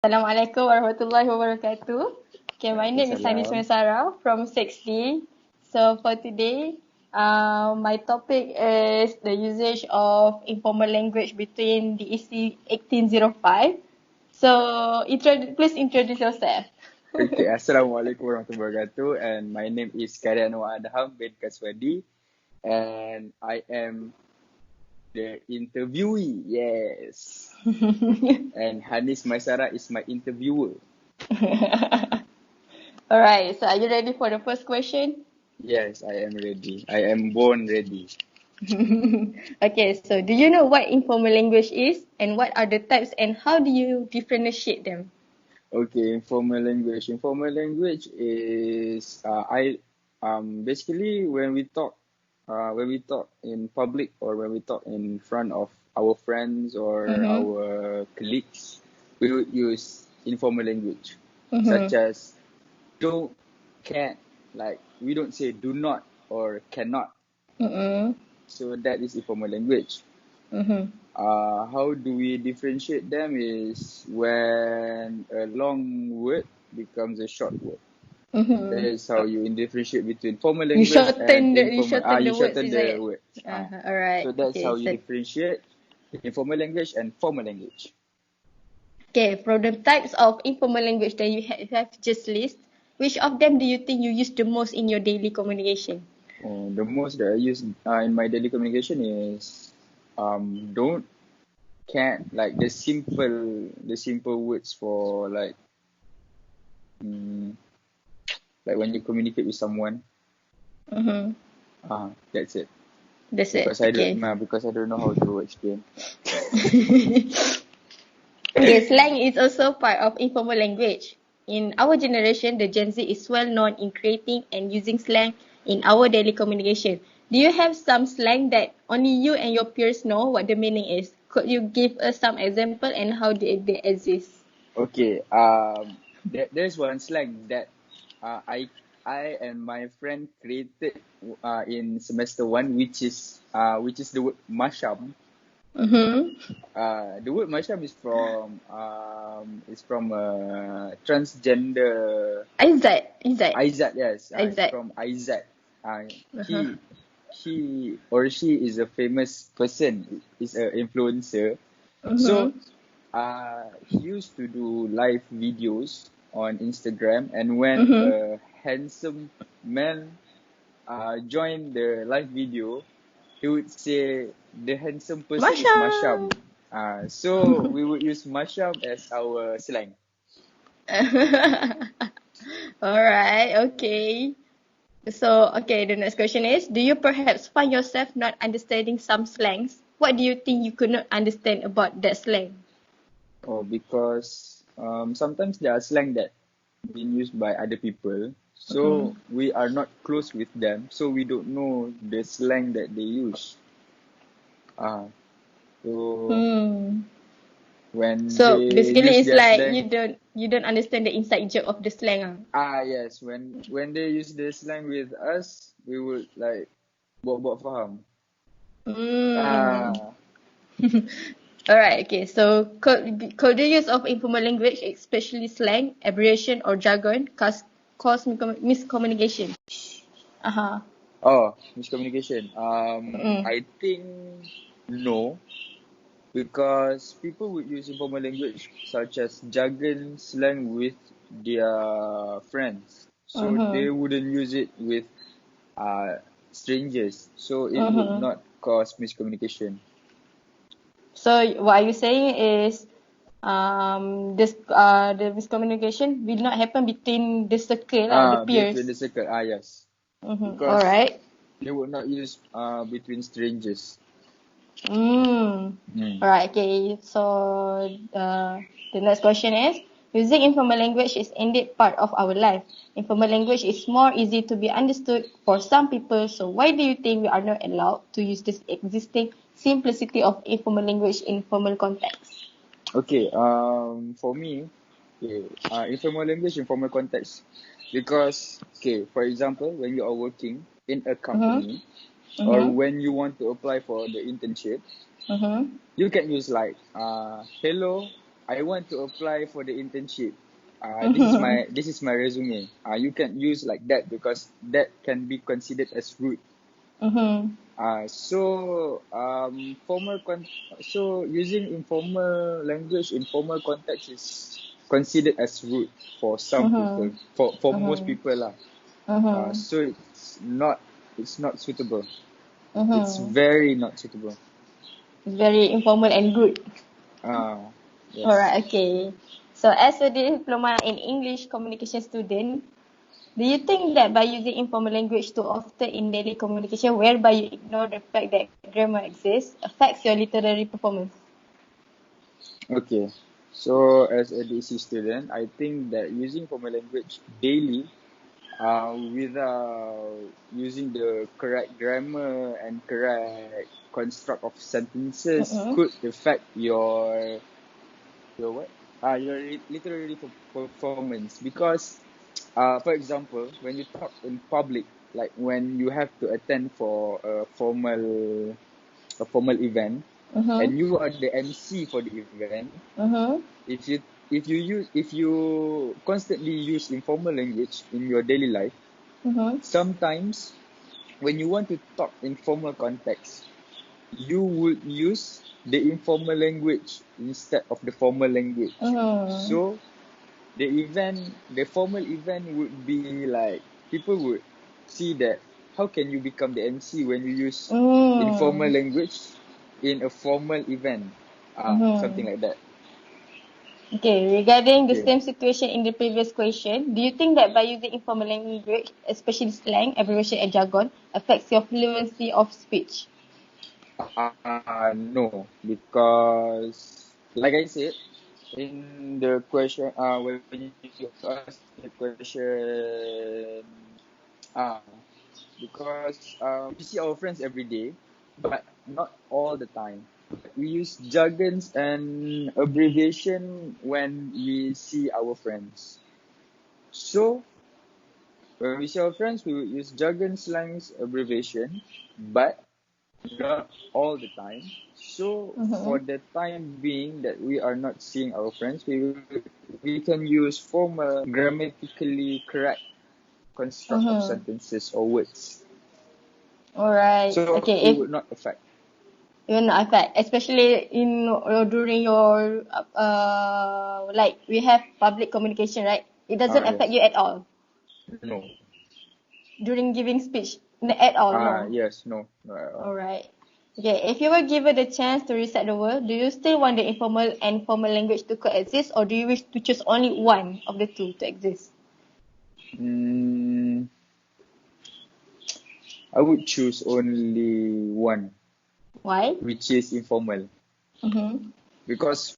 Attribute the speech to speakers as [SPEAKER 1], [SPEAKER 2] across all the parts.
[SPEAKER 1] Assalamualaikum warahmatullahi wabarakatuh. Okay, my name is Hanis
[SPEAKER 2] Waalaikumsalam.
[SPEAKER 1] Maisarah from 6D. So for today, my topic is the usage of informal language between the EC 1805. So please introduce yourself.
[SPEAKER 2] Okay, Assalamualaikum warahmatullahi wabarakatuh. And my name is Nur Fikriah and I am the interviewee. Yes. And Hanis Maisarah is my interviewer.
[SPEAKER 1] Alright, so are you ready for the first question?
[SPEAKER 2] Yes, I am ready. I am born ready.
[SPEAKER 1] Okay, so do you know what informal language is and what are the types and how do you differentiate them?
[SPEAKER 2] Okay, informal language. Informal language is basically when we talk in public or when we talk in front of our friends or
[SPEAKER 1] Mm-hmm.
[SPEAKER 2] our colleagues, we would use informal language such
[SPEAKER 1] Mm-hmm.
[SPEAKER 2] as don't, can't, like we don't say do not or cannot.
[SPEAKER 1] Mm-hmm.
[SPEAKER 2] So that is informal language.
[SPEAKER 1] Mm-hmm.
[SPEAKER 2] How do we differentiate them is when a long word becomes a short word. That
[SPEAKER 1] Mm-hmm.
[SPEAKER 2] is how you differentiate between formal
[SPEAKER 1] You
[SPEAKER 2] language and
[SPEAKER 1] shorten the you
[SPEAKER 2] informal.
[SPEAKER 1] shorten
[SPEAKER 2] You
[SPEAKER 1] the words,
[SPEAKER 2] shorten
[SPEAKER 1] is
[SPEAKER 2] the
[SPEAKER 1] it?
[SPEAKER 2] words.
[SPEAKER 1] Alright.
[SPEAKER 2] So that's how
[SPEAKER 1] Okay.
[SPEAKER 2] you
[SPEAKER 1] So
[SPEAKER 2] differentiate informal language and formal language.
[SPEAKER 1] okay, from the types of informal language that you have just list, which of them do you think you use the most in your daily communication?
[SPEAKER 2] The most that I use in my daily communication is don't, can't, like the simple words for mm, like when you communicate with someone.
[SPEAKER 1] Mm-hmm.
[SPEAKER 2] That's it.
[SPEAKER 1] That's it. Okay.
[SPEAKER 2] Because I don't know how to explain.
[SPEAKER 1] Okay, slang is also part of informal language. In our generation, the Gen Z is well known in creating and using slang in our daily communication. Do you have some slang that only you and your peers know what the meaning is? Could you give us some example and how they exist?
[SPEAKER 2] Okay. There's one slang that uh, I I and my friend created in semester one, which is the word masham.
[SPEAKER 1] Mm-hmm.
[SPEAKER 2] The word masham is from transgender
[SPEAKER 1] Aizat. Aizat.
[SPEAKER 2] Aizat. Yes, it's
[SPEAKER 1] Aizat.
[SPEAKER 2] from Aizat.
[SPEAKER 1] Uh-huh.
[SPEAKER 2] He or she is a famous person. Is an influencer. So
[SPEAKER 1] Mm-hmm.
[SPEAKER 2] he used to do live videos on Instagram, and when
[SPEAKER 1] Mm-hmm.
[SPEAKER 2] a handsome man joined the live video, he would say the handsome person is
[SPEAKER 1] Masha.
[SPEAKER 2] Masham. So we would use Masham as our slang.
[SPEAKER 1] Alright, okay. So, okay, the next question is, do you perhaps find yourself not understanding some slangs? What do you think you could not understand about that slang?
[SPEAKER 2] Oh, because sometimes there are slang that being used by other people,
[SPEAKER 1] Mm-hmm.
[SPEAKER 2] so we are not close with them, so we don't know the slang that they use. Uh, so
[SPEAKER 1] Hmm.
[SPEAKER 2] when
[SPEAKER 1] So
[SPEAKER 2] they
[SPEAKER 1] basically
[SPEAKER 2] use
[SPEAKER 1] it's
[SPEAKER 2] their
[SPEAKER 1] like
[SPEAKER 2] slang,
[SPEAKER 1] you don't understand the inside joke of the slang. Ah.
[SPEAKER 2] yes, when they use their slang with us, we would like buat-buat faham.
[SPEAKER 1] Hmm.
[SPEAKER 2] Ah,
[SPEAKER 1] Alright, okay. So could the use of informal language, especially slang, abbreviation or jargon, cause miscommunication? Uh-huh.
[SPEAKER 2] oh, miscommunication.
[SPEAKER 1] Mm.
[SPEAKER 2] I think no, because people would use informal language such as jargon slang with their friends, so
[SPEAKER 1] Mm-hmm.
[SPEAKER 2] they wouldn't use it with uh strangers, so it would
[SPEAKER 1] Mm-hmm.
[SPEAKER 2] not cause miscommunication.
[SPEAKER 1] So what are you saying is this the miscommunication will not happen between the circle lah, the
[SPEAKER 2] Between
[SPEAKER 1] peers.
[SPEAKER 2] the circle, yes,
[SPEAKER 1] Mm-hmm.
[SPEAKER 2] because
[SPEAKER 1] Alright.
[SPEAKER 2] they would not use between strangers.
[SPEAKER 1] Mm.
[SPEAKER 2] Mm.
[SPEAKER 1] Alright, okay. So the next question is, using informal language is indeed part of our life. Informal language is more easy to be understood for some people. So why do you think we are not allowed to use this existing simplicity of informal language in formal context?
[SPEAKER 2] Okay, for me, okay, informal language, informal context, because okay, for example, when you are working in a
[SPEAKER 1] Mm-hmm.
[SPEAKER 2] company or
[SPEAKER 1] Mm-hmm.
[SPEAKER 2] when you want to apply for the internship,
[SPEAKER 1] Mm-hmm.
[SPEAKER 2] you can use like hello, I want to apply for the internship.
[SPEAKER 1] Mm-hmm.
[SPEAKER 2] This is my resume. You can use like that because that can be considered as rude.
[SPEAKER 1] Mm-hmm.
[SPEAKER 2] So using informal language in formal context is considered as rude for some
[SPEAKER 1] Mm-hmm.
[SPEAKER 2] people, for most
[SPEAKER 1] Mm-hmm.
[SPEAKER 2] people lah.
[SPEAKER 1] Mm-hmm.
[SPEAKER 2] So it's not suitable. It's
[SPEAKER 1] Mm-hmm.
[SPEAKER 2] very not suitable.
[SPEAKER 1] Very informal and good.
[SPEAKER 2] Uh, yes.
[SPEAKER 1] Alright, okay. So as a diploma in English communication student, do you think that by using informal language too often in daily communication, whereby you ignore the fact that grammar exists, affects your literary performance?
[SPEAKER 2] Okay. So as a DC student, I think that using formal language daily, without using the correct grammar and correct construct of sentences
[SPEAKER 1] Mm-mm.
[SPEAKER 2] could affect your what? Your literary performance because, for example, when you talk in public, like when you have to attend for a formal event,
[SPEAKER 1] Mm-hmm.
[SPEAKER 2] and you are the MC for the event,
[SPEAKER 1] Mm-hmm.
[SPEAKER 2] if you if you constantly use informal language in your daily life,
[SPEAKER 1] Mm-hmm.
[SPEAKER 2] sometimes when you want to talk in formal context, you would use the informal language instead of the formal language.
[SPEAKER 1] Mm-hmm.
[SPEAKER 2] So the formal event would be like people would see that how can you become the MC when you use informal
[SPEAKER 1] Mm.
[SPEAKER 2] language in a formal event? Something
[SPEAKER 1] Mm-hmm.
[SPEAKER 2] like that.
[SPEAKER 1] Okay, regarding the
[SPEAKER 2] Okay.
[SPEAKER 1] same situation in the previous question, do you think that by using informal language, especially slang, abbreviation and jargon, affects your fluency of speech?
[SPEAKER 2] No, because like I said in the question, when you ask the question, uh, because we see our friends every day, but not all the time. We use jargons and abbreviation when we see our friends. So when we see our friends, we will use jargon, slangs, abbreviation, but not all the time. So
[SPEAKER 1] Mm-hmm.
[SPEAKER 2] for the time being that we are not seeing our friends, we can use formal, grammatically correct construct of
[SPEAKER 1] Mm-hmm.
[SPEAKER 2] sentences or words.
[SPEAKER 1] Alright.
[SPEAKER 2] So
[SPEAKER 1] Okay,
[SPEAKER 2] it
[SPEAKER 1] if
[SPEAKER 2] would not affect.
[SPEAKER 1] you know, affect, especially in during your like we have public communication, right? It doesn't affect
[SPEAKER 2] Yes.
[SPEAKER 1] you at all
[SPEAKER 2] No.
[SPEAKER 1] during giving speech, at all, no.
[SPEAKER 2] Yes. No. No at all.
[SPEAKER 1] Alright. Okay, if you were given the chance to reset the world, do you still want the informal and formal language to coexist, or do you wish to choose only one of the two to exist?
[SPEAKER 2] Mm, I would choose only one,
[SPEAKER 1] Why?
[SPEAKER 2] which is informal,
[SPEAKER 1] Mm-hmm.
[SPEAKER 2] because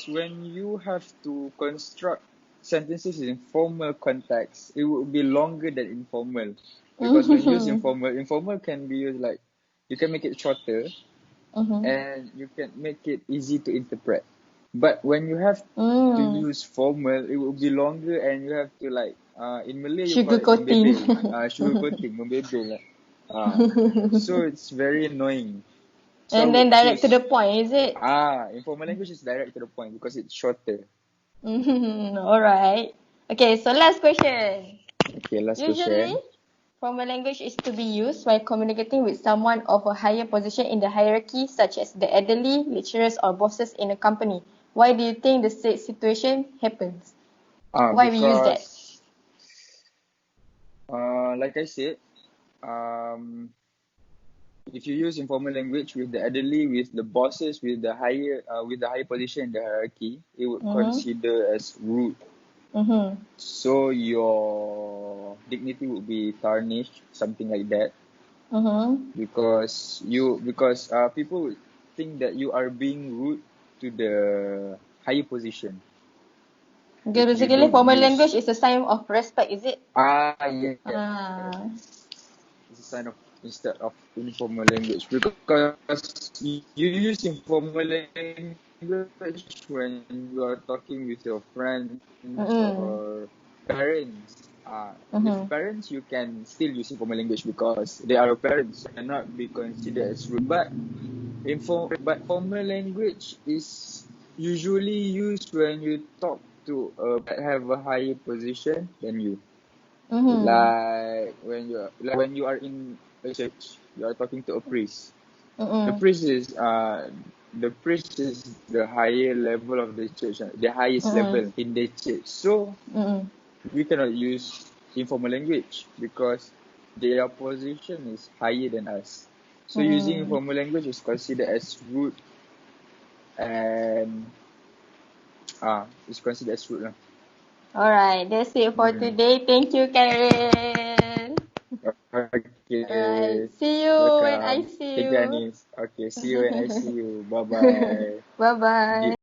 [SPEAKER 2] when you have to construct sentences in formal context, it would be longer than informal. Because when you use
[SPEAKER 1] Mm-hmm.
[SPEAKER 2] informal can be used like you can make it shorter
[SPEAKER 1] Mm-hmm.
[SPEAKER 2] and you can make it easy to interpret. But when you have to
[SPEAKER 1] Mm.
[SPEAKER 2] use formal, it will be longer and you have to like in Malay you call
[SPEAKER 1] Sugar
[SPEAKER 2] it
[SPEAKER 1] coating.
[SPEAKER 2] membebel, sugar coating, membebel. So it's very annoying. So I
[SPEAKER 1] And then
[SPEAKER 2] would
[SPEAKER 1] direct to the
[SPEAKER 2] choose
[SPEAKER 1] point, is it?
[SPEAKER 2] informal language is direct to the point because it's shorter.
[SPEAKER 1] Mm-hmm. Alright. Okay, so last question.
[SPEAKER 2] Okay, last
[SPEAKER 1] Usually,
[SPEAKER 2] question.
[SPEAKER 1] formal language is to be used while communicating with someone of a higher position in the hierarchy, such as the elderly, lecturers, or bosses in a company. Why do you think the said situation happens? Why we use that?
[SPEAKER 2] Because like I said, um, if you use informal language with the elderly, with the bosses, with the higher position in the hierarchy, it would
[SPEAKER 1] Mm-hmm.
[SPEAKER 2] consider as rude.
[SPEAKER 1] Mm-hmm.
[SPEAKER 2] So your dignity would be tarnished, something like that,
[SPEAKER 1] Mm-hmm.
[SPEAKER 2] because people would think that you are being rude to the higher position
[SPEAKER 1] Okay,
[SPEAKER 2] if you
[SPEAKER 1] basically,
[SPEAKER 2] don't
[SPEAKER 1] formal language
[SPEAKER 2] use
[SPEAKER 1] is a sign of respect, is it?
[SPEAKER 2] yes,
[SPEAKER 1] Ah.
[SPEAKER 2] it's a sign of instead of informal language because you use informal language when you are talking with your friends
[SPEAKER 1] Mm-mm.
[SPEAKER 2] or parents. With
[SPEAKER 1] Mm-hmm.
[SPEAKER 2] parents, you can still use informal language because they are your parents, so cannot be considered as rude. But formal language is usually used when you talk to that have a higher position than you.
[SPEAKER 1] Mm-hmm.
[SPEAKER 2] When you are in a church, you are talking to a priest. The
[SPEAKER 1] Mm-mm.
[SPEAKER 2] priest is the higher level of the church, the highest
[SPEAKER 1] Mm-mm.
[SPEAKER 2] level in the church. So
[SPEAKER 1] Mm-mm.
[SPEAKER 2] we cannot use informal language because their position is higher than us. So using
[SPEAKER 1] Mm.
[SPEAKER 2] informal language is considered as rude and it's considered as rude lah.
[SPEAKER 1] Alright, that's it for
[SPEAKER 2] Mm.
[SPEAKER 1] today. Thank you, Karen. Alright,
[SPEAKER 2] Okay.
[SPEAKER 1] see you when I
[SPEAKER 2] Welcome.
[SPEAKER 1] see
[SPEAKER 2] Thank you,
[SPEAKER 1] you.
[SPEAKER 2] Hanis. Okay, see you when I see you. Bye bye.
[SPEAKER 1] Bye bye.